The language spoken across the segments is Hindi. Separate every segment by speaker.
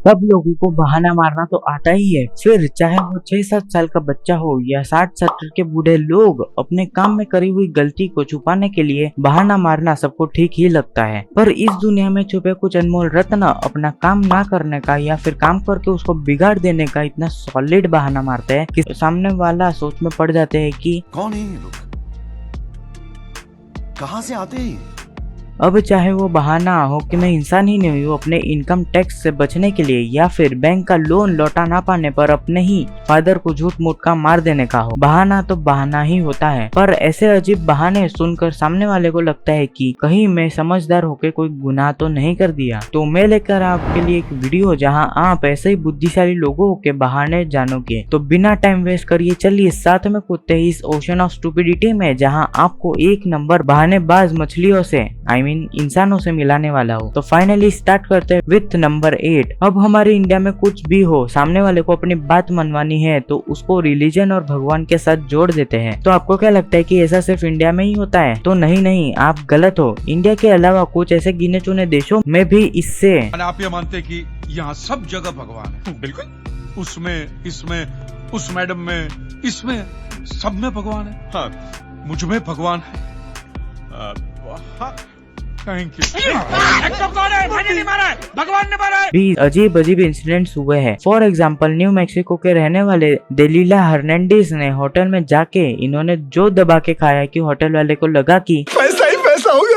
Speaker 1: सब लोगों को बहाना मारना तो आता ही है, फिर चाहे वो 6-7 साल का बच्चा हो या 60-70 के बूढ़े लोग, अपने काम में करी हुई गलती को छुपाने के लिए बहाना मारना सबको ठीक ही लगता है। पर इस दुनिया में छुपे कुछ अनमोल रत्न अपना काम ना करने का या फिर काम करके उसको बिगाड़ देने का इतना सॉलिड बहाना मारते हैं कि सामने वाला सोच में पड़ जाते हैं कि
Speaker 2: कौन है ये लोग, कहां से आते हैं।
Speaker 1: अब चाहे वो बहाना हो कि मैं इंसान ही नहीं हूँ, अपने इनकम टैक्स से बचने के लिए या फिर बैंक का लोन लौटा ना पाने पर अपने ही फादर को झूठ मूठ का मार देने का हो, बहाना तो बहाना ही होता है। पर ऐसे अजीब बहाने सुनकर सामने वाले को लगता है कि कहीं मैं समझदार होकर कोई गुनाह तो नहीं कर दिया। तो मैं लेकर आपके लिए एक वीडियो जहाँ आप ऐसे ही बुद्धिशाली लोगों के बहाने जानोगे। तो बिना टाइम वेस्ट करिए चलिए साथ में कूदते हैं इस ओशन ऑफ स्टूपिडिटी में, जहाँ आपको एक नंबर बहानेबाज मछलियों से इंसानों से मिलाने वाला हो। तो फाइनली स्टार्ट करते हैं विथ नंबर 8। अब हमारे इंडिया में कुछ भी हो, सामने वाले को अपनी बात मनवानी है तो उसको रिलीजन और भगवान के साथ जोड़ देते हैं। तो आपको क्या लगता है कि ऐसा सिर्फ इंडिया में ही होता है? तो नहीं, आप गलत हो। इंडिया के अलावा कुछ ऐसे गिने चुने देशों में भी इससे
Speaker 3: आप ये मानते कि यहाँ सब जगह भगवान है? बिल्कुल, उसमें, इसमें, उस मैडम में, इसमें, सब में भगवान है। हाँ, मुझ में भगवान है। Thank you. भगवान ने मारा है।
Speaker 1: भी अजीब इंसिडेंट्स हुए हैं। फॉर एग्जाम्पल न्यू मैक्सिको के रहने वाले डेलिला हर्नांडिस ने होटल में जाके इन्होंने जो दबा के खाया कि होटल वाले को लगा कि
Speaker 2: पैसा ही पैसा होगा।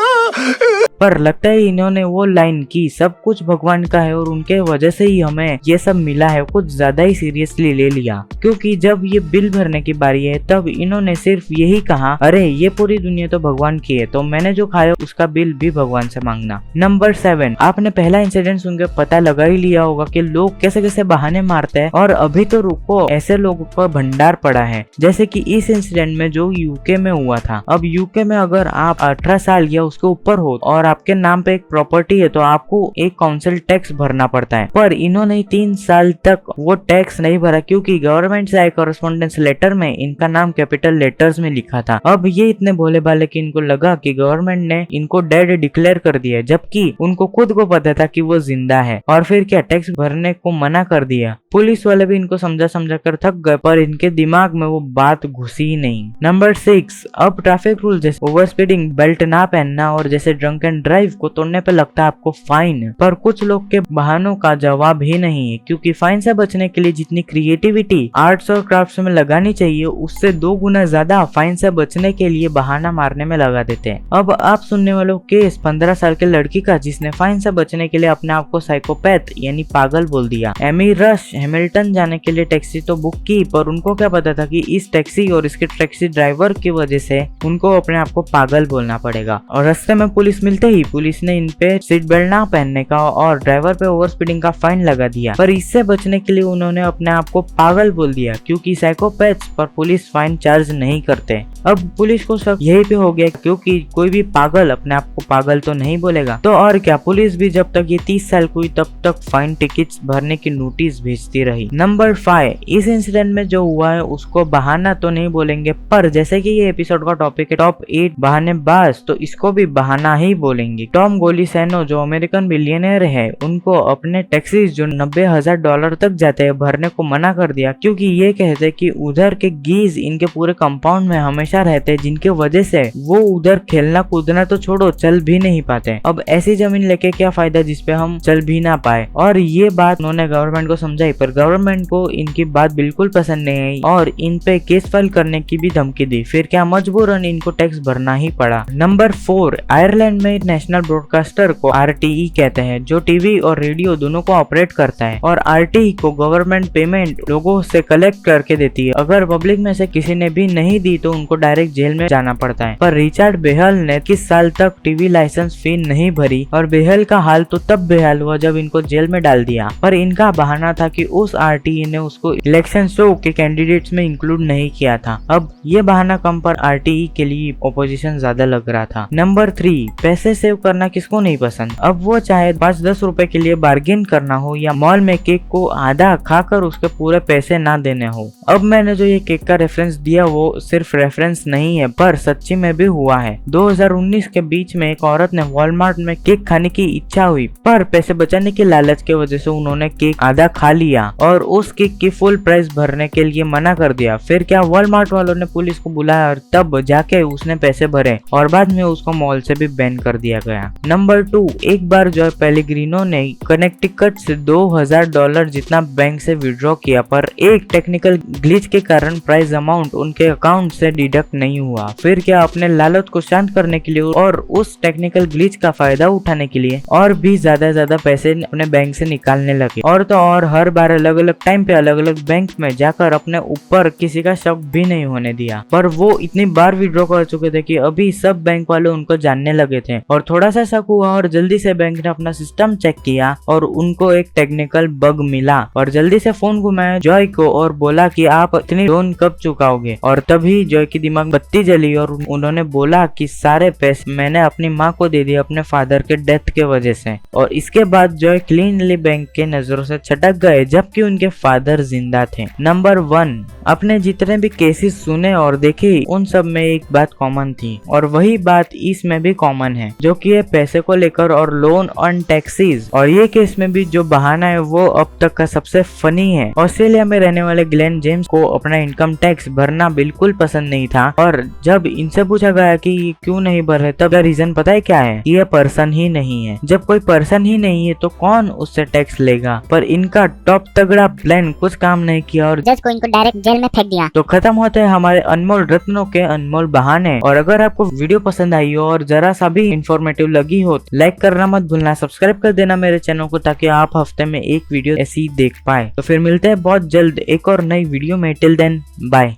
Speaker 1: पर लगता है इन्होंने वो लाइन की सब कुछ भगवान का है और उनके वजह से ही हमें ये सब मिला है, कुछ ज्यादा ही सीरियसली ले लिया। क्योंकि जब ये बिल भरने की बारी है तब इन्होंने सिर्फ यही कहा, अरे ये पूरी दुनिया तो भगवान की है तो मैंने जो खाया उसका बिल भी भगवान से मांगना। नंबर 7, आपने पहला इंसिडेंट सुनकर पता लगा ही लिया होगा कि लोग कैसे कैसे बहाने मारते हैं। और अभी तो रुको, ऐसे लोगों का भंडार पड़ा है। जैसे कि इस इंसिडेंट में जो यूके में हुआ था। अब यूके में अगर आप 18 साल या उसके ऊपर हो और आपके नाम पे एक प्रॉपर्टी है तो आपको एक काउंसिल टैक्स भरना पड़ता है। पर इन्होंने 3 साल तक वो टैक्स नहीं भरा क्योंकि गवर्नमेंट से आए कॉरेस्पॉन्डेंस लेटर में इनका नाम कैपिटल लेटर्स में लिखा था। अब ये इतने भोले भाले कि इनको लगा कि गवर्नमेंट ने इनको डेड डिक्लेयर कर दिया, जबकि उनको खुद को पता था कि वो जिंदा है। और फिर क्या, टैक्स भरने को मना कर दिया। पुलिस वाले भी इनको समझा कर थक गए पर इनके दिमाग में वो बात घुसी ही नहीं। नंबर 6, अब ट्रैफिक रूल जैसे ओवर स्पीडिंग, बेल्ट ना पहनना और जैसे ड्रंक एंड ड्राइव को तोड़ने पे लगता है आपको फाइन। पर कुछ लोग के बहानों का जवाब ही नहीं है, क्योंकि फाइन से बचने के लिए जितनी क्रिएटिविटी आर्ट्स और क्राफ्ट्स में लगानी चाहिए उससे 2 गुना ज्यादा फाइन से बचने के लिए बहाना मारने में लगा देते हैं। अब आप सुनने वालों केस 15 साल के लड़की का जिसने फाइन से बचने के लिए अपने आप को साइकोपैथ यानी पागल बोल दिया। एमी रश हैमिल्टन जाने के लिए टैक्सी तो बुक की, पर उनको क्या पता था कि इस टैक्सी और इसके टैक्सी ड्राइवर की वजह से उनको अपने आप को पागल बोलना पड़ेगा। और रास्ते में पुलिस मिलते ही पुलिस ने इन पे सीट बेल्ट ना पहनने का और ड्राइवर पे ओवर स्पीडिंग का फाइन लगा दिया। पर इससे बचने के लिए उन्होंने अपने आप को पागल बोल दिया, क्योंकि साइकोपैथ्स पर पुलिस फाइन चार्ज नहीं करते। अब पुलिस को शक यही पे हो गया, क्योंकि कोई भी पागल अपने आप को पागल तो नहीं बोलेगा। तो और क्या, पुलिस भी जब तक ये 30 साल हुई तब तक फाइन टिकट्स भरने की नोटिस भेजती रही। नंबर 5, इस इंसिडेंट में जो हुआ है उसको बहाना तो नहीं बोलेंगे, पर जैसे कि ये एपिसोड का टॉपिक है टॉप 8 बहानेबाज, तो इसको भी बहाना ही बोलेंगे। टॉम गोलिसैनो जो अमेरिकन बिलियनर है, उनको अपने टैक्सीज जो $90,000 तक जाते हैं भरने को मना कर दिया, क्योंकि ये कहते कि उधर के गीज इनके पूरे कंपाउंड में हमेशा रहते हैं, जिनके वजह से वो उधर खेलना कूदना तो छोड़ो चल भी नहीं पाते। अब ऐसी जमीन लेके क्या फायदा जिसपे हम चल भी ना पाए। और ये बात उन्होंने गवर्नमेंट को समझाई, पर गवर्नमेंट को इनकी बात बिल्कुल पसंद नहीं आई और इन पे केस फाइल करने की भी धमकी दी। फिर क्या, मजबूरन इनको टैक्स भरना ही पड़ा। नंबर 4, आयरलैंड में नेशनल ब्रॉडकास्टर को RTE कहते हैं, जो टीवी और रेडियो दोनों को ऑपरेट करता है। और RTE को गवर्नमेंट पेमेंट लोगों से कलेक्ट करके देती है। अगर पब्लिक में से किसी ने भी नहीं दी तो उनको डायरेक्ट जेल में जाना पड़ता है। पर रिचर्ड बेहल ने 21 साल तक टीवी लाइसेंस फी नहीं भरी और बेहल का हाल तो तब बेहाल हुआ जब इनको जेल में डाल दिया। पर इनका बहाना था कि उस आरटीई ने उसको इलेक्शन शो के कैंडिडेट्स में इंक्लूड नहीं किया था। अब ये बहाना कम पर आरटीई के लिए ओपोजिशन ज्यादा लग रहा था। नंबर 3, पैसे सेव करना किसको नहीं पसंद। अब वो चाहे 5-10 रुपए के लिए बार्गेन करना हो या मॉल में केक को आधा खाकर उसके पूरे पैसे ना देने हो। अब मैंने जो ये केक का रेफरेंस दिया वो सिर्फ रेफरेंस नहीं है पर सच्ची में भी हुआ है। 2019 के बीच में एक औरत ने वॉलमार्ट में केक खाने की इच्छा हुई पर पैसे बचाने की लालच के वजह से उन्होंने केक आधा खा लिया और उस केक की फुल प्राइस भरने के लिए मना कर दिया। फिर क्या वॉलमार्ट वालों ने पुलिस को बुलाया और तब जाके उसने पैसे भरे और बाद में उसको मॉल से भी बैन कर दिया गया। नंबर 2, एक बार जॉय पेलेग्रिनो ने कनेक्टिकट से $2000 जितना बैंक से विड्रॉ किया पर एक टेक्निकल ग्लिच के कारण प्राइस अमाउंट उनके अकाउंट से डिडक्ट नहीं हुआ। फिर क्या अपने लालच को शांत करने के लिए और उस टेक्निकल ग्लिच का फायदा उठाने के लिए और भी ज्यादा पैसे अपने बैंक से निकालने लगे और तो और हर बार अलग अलग टाइम पे अलग अलग बैंक में जाकर अपने ऊपर किसी का शक भी नहीं होने दिया। पर वो इतनी बार विड्रॉ कर चुके थे कि अभी सब बैंक वाले उनको जानने लगे थे और थोड़ा सा शक हुआ और जल्दी से बैंक ने अपना सिस्टम चेक किया और उनको एक टेक्निकल बग मिला और जल्दी से फोन घुमाया जॉय को और बोला कि आप इतनी लोन कब चुकाओगे। और तभी जॉय की दिमाग बत्ती जली और उन्होंने बोला कि सारे पैसे मैंने अपनी माँ को दे दिए अपने फादर के डेथ के वजह से। और इसके बाद जॉय क्लीनली बैंक के नजरों से छटक गए जबकि उनके फादर जिंदा थे। नंबर 1, अपने जितने भी केसेस सुने और देखे उन सब में एक बात कॉमन थी और वही बात इसमें भी कॉमन है जो कि है पैसे को लेकर और लोन ऑन टैक्सेस। और ये केस में भी जो बहाना है वो अब तक का सबसे फनी है। ऑस्ट्रेलिया में रहने वाले ग्लेन जेम्स को अपना इनकम टैक्स भरना बिल्कुल पसंद नहीं था और जब इनसे पूछा गया कि ये क्यों नहीं भर रहे तब रीजन पता है क्या है? ये पर्सन ही नहीं है। जब कोई पर्सन ही नहीं है तो कौन उससे टैक्स लेगा? पर इनका टॉप तगड़ा प्लान कुछ काम नहीं किया और
Speaker 4: जज को इनको डायरेक्ट जेल में फेंक दिया।
Speaker 1: तो खत्म होते हैं हमारे अनमोल रत्नों के अनमोल बहाने। और अगर आपको वीडियो पसंद आई हो और जरा सा भी इंफॉर्मेटिव लगी हो तो लाइक करना मत भूलना, सब्सक्राइब कर देना मेरे चैनल को ताकि आप हफ्ते में एक वीडियो ऐसी देख पाए। तो फिर मिलते हैं बहुत जल्द एक और नई वीडियो में। Till then bye.